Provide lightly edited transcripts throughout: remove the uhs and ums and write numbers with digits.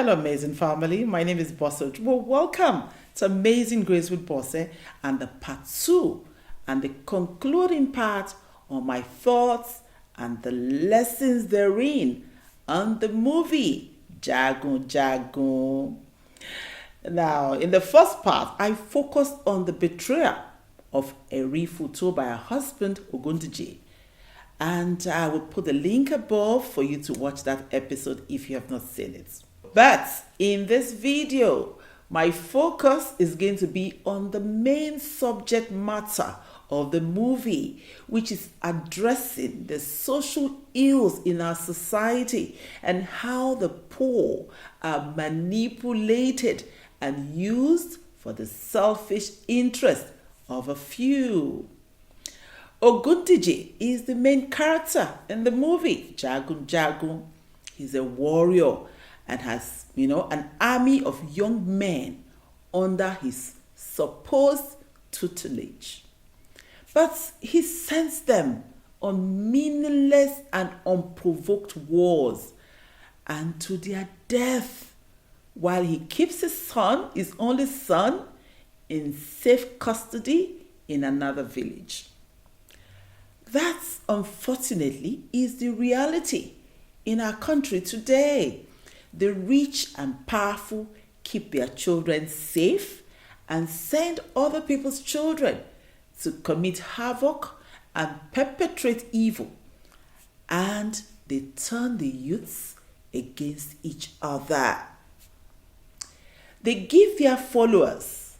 Hello, amazing family. My name is Bosse. Well, welcome to Amazing Grace with Bosse and the part 2 and the concluding part on my thoughts and the lessons therein on the movie Jagun Jagun. Now, in the first part, I focused on the betrayal of Erifuto by her husband Ogundiji. And I will put the link above for you to watch that episode if you have not seen it. But in this video, my focus is going to be on the main subject matter of the movie, which is addressing the social ills in our society and how the poor are manipulated and used for the selfish interest of a few. Ogundiji is the main character in the movie Jagun Jagun. He's a warrior and has, an army of young men under his supposed tutelage. But he sends them on meaningless and unprovoked wars and to their death, while he keeps his only son, in safe custody in another village. That, unfortunately, is the reality in our country today. The rich and powerful keep their children safe and send other people's children to commit havoc and perpetrate evil. And they turn the youths against each other. They give their followers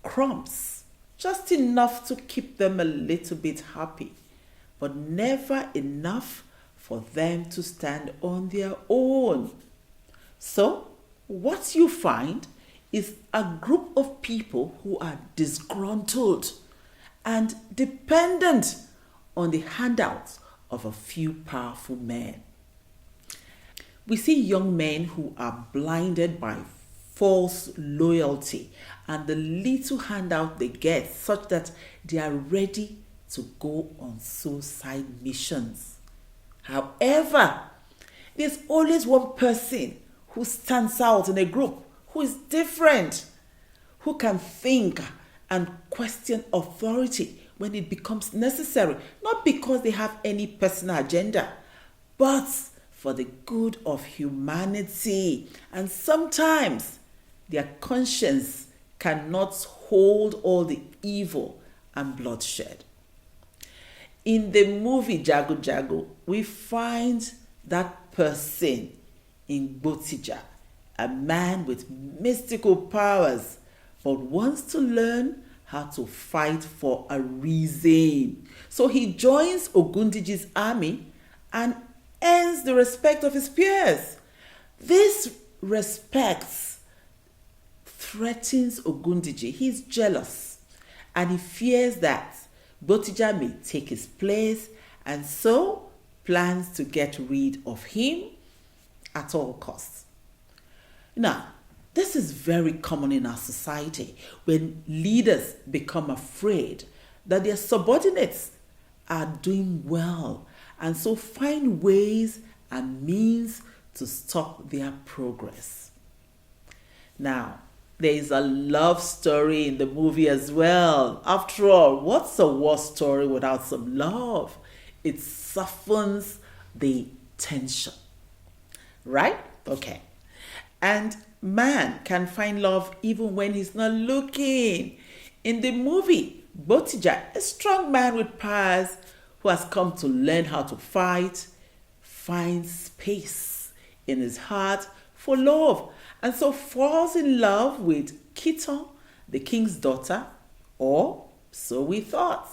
crumbs, just enough to keep them a little bit happy, but never enough for them to stand on their own. So, what you find is a group of people who are disgruntled and dependent on the handouts of a few powerful men. We see young men who are blinded by false loyalty and the little handout they get, such that they are ready to go on suicide missions. However, there's always one person who stands out in a group, who is different, who can think and question authority when it becomes necessary, not because they have any personal agenda, but for the good of humanity. And sometimes their conscience cannot hold all the evil and bloodshed. In the movie Jagun Jagun, we find that person in Botija, a man with mystical powers, but wants to learn how to fight for a reason. So he joins Ogundiji's army and earns the respect of his peers. This respect threatens Ogundiji. He's jealous and he fears that Botija may take his place, and so plans to get rid of him at all costs. Now, this is very common in our society when leaders become afraid that their subordinates are doing well, and so find ways and means to stop their progress. Now, there is a love story in the movie as well. After all, what's a war story without some love? It softens the tension. Right? Okay. And man can find love even when he's not looking. In the movie, Botija, a strong man with powers who has come to learn how to fight, finds space in his heart for love, and so falls in love with Kiton, the king's daughter, or so we thought.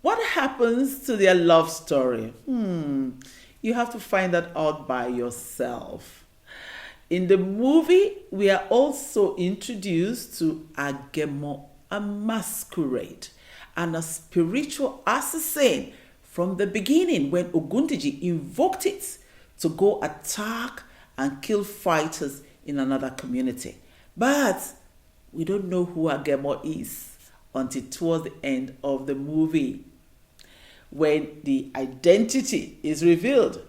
What happens to their love story? You have to find that out by yourself. In the movie, we are also introduced to Agemo, a masquerade, and a spiritual assassin from the beginning when Ogundiji invoked it to go attack and kill fighters in another community. But we don't know who Agemo is until towards the end of the movie, when the identity is revealed.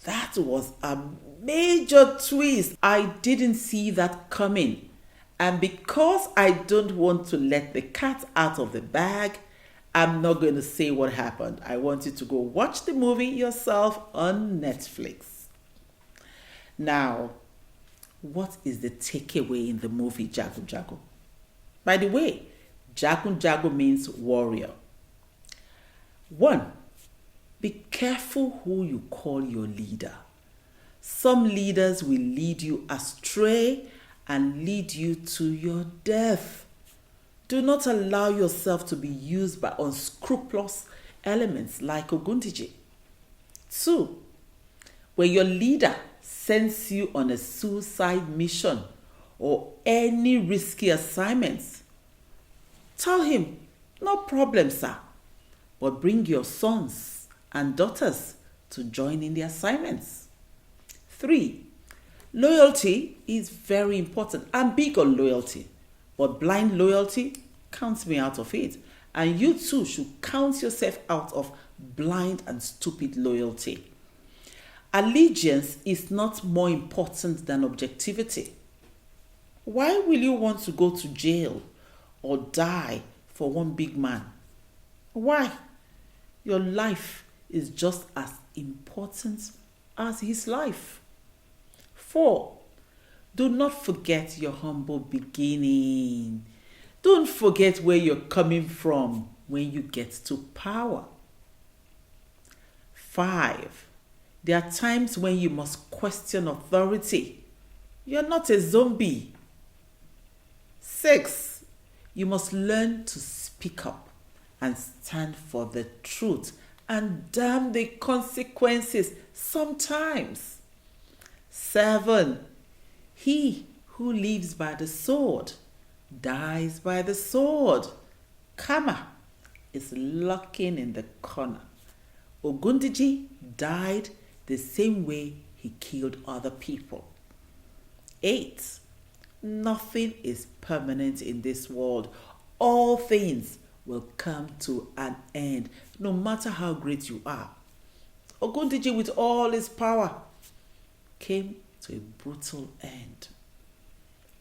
That was a major twist. I didn't see that coming. And because I don't want to let the cat out of the bag, I'm not going to say what happened. I want you to go watch the movie yourself on Netflix. Now, what is the takeaway in the movie Jago Jago? By the way, Jago Jago means warrior. 1. Be careful who you call your leader. Some leaders will lead you astray and lead you to your death. Do not allow yourself to be used by unscrupulous elements like Ogundiji. 2. When your leader sends you on a suicide mission or any risky assignments, tell him, no problem, sir, but bring your sons and daughters to join in the assignments. 3. Loyalty is very important. I'm big on loyalty, but blind loyalty counts me out of it. And you too should count yourself out of blind and stupid loyalty. Allegiance is not more important than objectivity. Why will you want to go to jail or die for one big man? Why? Your life is just as important as his life. 4. Do not forget your humble beginning. Don't forget where you're coming from when you get to power. 5. There are times when you must question authority. You're not a zombie. 6. You must learn to speak up and stand for the truth and damn the consequences sometimes. 7. He who lives by the sword dies by the sword. Karma is lurking in the corner. Ogundiji died the same way he killed other people. 8. Nothing is permanent in this world. All things will come to an end, no matter how great you are. Ogundiji, with all his power, came to a brutal end.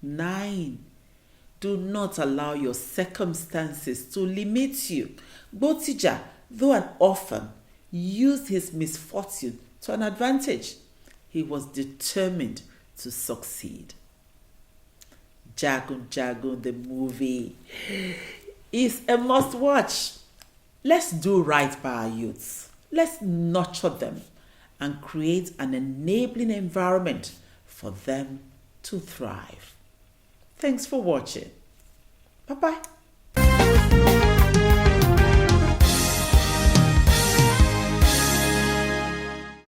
9. Do not allow your circumstances to limit you. Gbotija, though an orphan, used his misfortune to an advantage. He was determined to succeed. Jago Jago, the movie, is a must watch. Let's do right by our youths. Let's nurture them and create an enabling environment for them to thrive. Thanks for watching. Bye-bye.